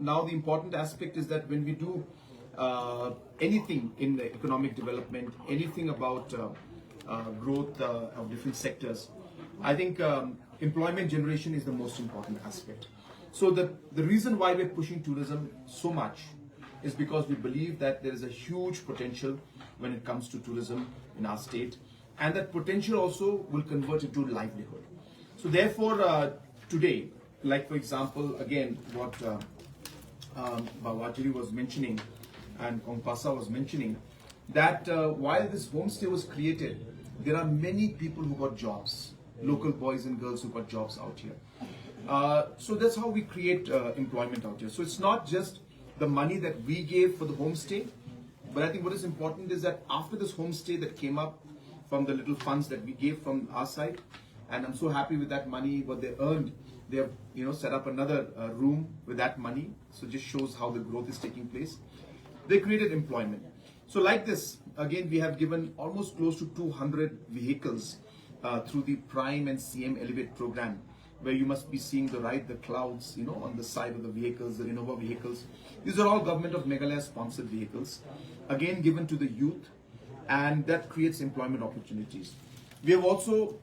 Now the important aspect is that when we do anything in the economic development, anything about growth of different sectors, I think employment generation is the most important aspect. So the reason why we're pushing tourism so much is because we believe that there is a huge potential when it comes to tourism in our state, and that potential also will convert into livelihood. So therefore today, like for example, again what Bawajiri was mentioning and Kongpasa was mentioning, that while this homestay was created, there are many people who got jobs, local boys and girls who got jobs out here. So that's how we create employment out here. So it's not just the money that we gave for the homestay, but I think what is important is that after this homestay that came up from the little funds that we gave from our side, and I'm so happy with that money, what they earned, they have set up another room with that money. So just shows how the growth is taking place. They created employment. So like this, again, we have given almost close to 200 vehicles through the Prime and CM Elevate program, where you must be seeing the clouds, on the side of the vehicles, the Innova vehicles. These are all Government of Meghalaya sponsored vehicles, again given to the youth, and that creates employment opportunities. We have also,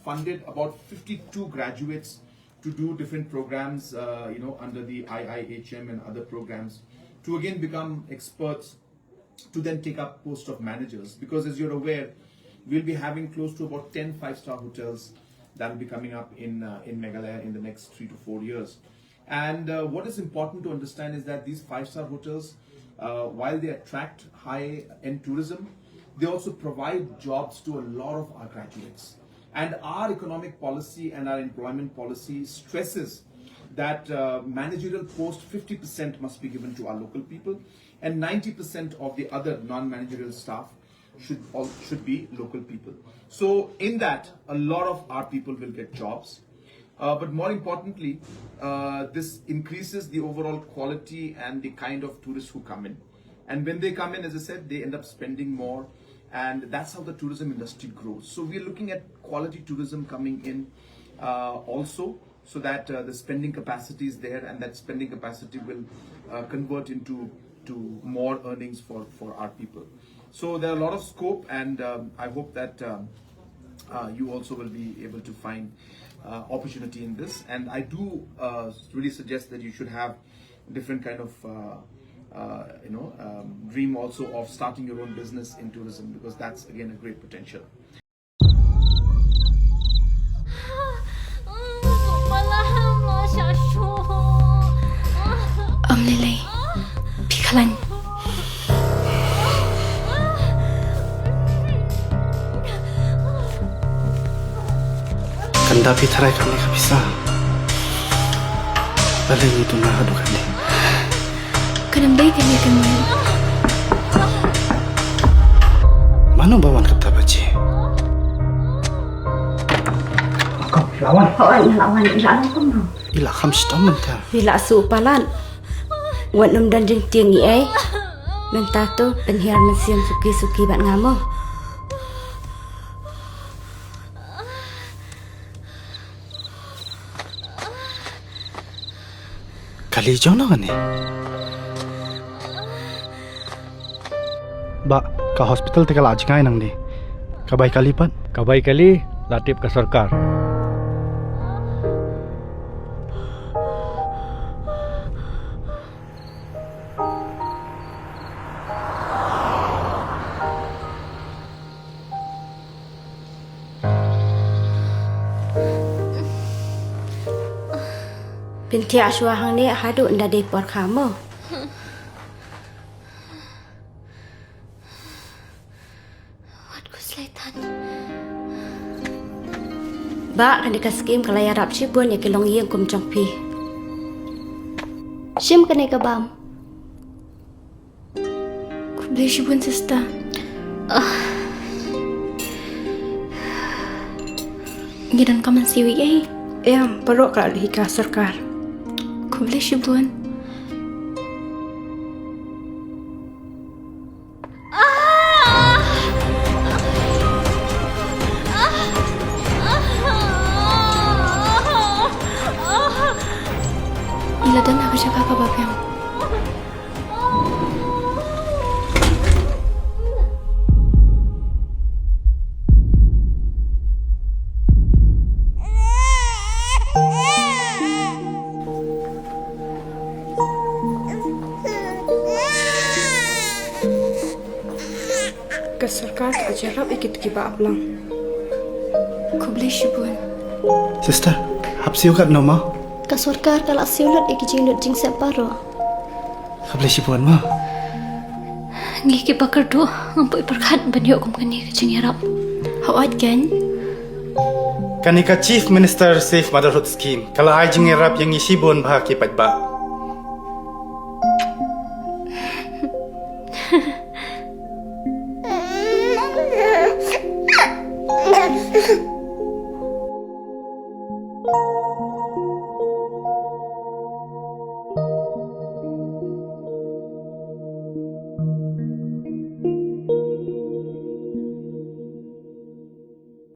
funded about 52 graduates to do different programs, under the IIHM and other programs, to again become experts, to then take up post of managers. Because as you're aware, we'll be having close to about 10 5-star hotels that will be coming up in Meghalaya in the next 3 to 4 years. And what is important to understand is that these 5-star hotels, while they attract high-end tourism, they also provide jobs to a lot of our graduates. And our economic policy and our employment policy stresses that managerial post 50% must be given to our local people, and 90% of the other non-managerial staff should be local people. So in that, a lot of our people will get jobs. But more importantly, this increases the overall quality and the kind of tourists who come in. And when they come in, as I said, they end up spending more. And that's how the tourism industry grows. So we're looking at quality tourism coming in also, so that the spending capacity is there, and that spending capacity will convert into more earnings for our people. So there are a lot of scope, and I hope that you also will be able to find opportunity in this. And I do really suggest that you should have different kind of dream also of starting your own business in tourism, because that's again a great potential. Lily, Pikalan. Kanda pitaray kami kabisa. Balik itu na hadu kami. Kanambay kami kami. Mano bawan kata baci? Kau lawan. Lawan kamu. Ila kami setamen ta. Bila supalan. Wan dan jeng tiangi Mentato penhiar mensiam suki bat ngamo. Kali jauh na ni. Ba, ka hospital tika laj kai nang ni. Kabay kalipan. Kabay kali latip ka sarkar. Binti Ashwa hang ni hadu nda deport kamu. Watku selaitan. Ba kan dikas skim kalaya rap cibun ya kilong yeng kum jongpi. Shim kanay kabam. Kublay shibun sista. Gidan kaman siwi ay. Peruk kalau hika sarkar. Kublay shibun. Ila dan aku jaga kabab yang Ke sarkar tak jarap ikut kiba ablang. Kubli shibun. Sister, hap siu kat no ma? Ka sarkar kala siulat ikijing lut jing separo. Kabli sibuan ma. Ngi ki bakar do ngampoi perkhat banyo kum kani kajing yarap. Hawat kan? Kanika Chief Minister Safe Motherhood Scheme. Kalau ai jing rap yang isibun bah ki pat ba.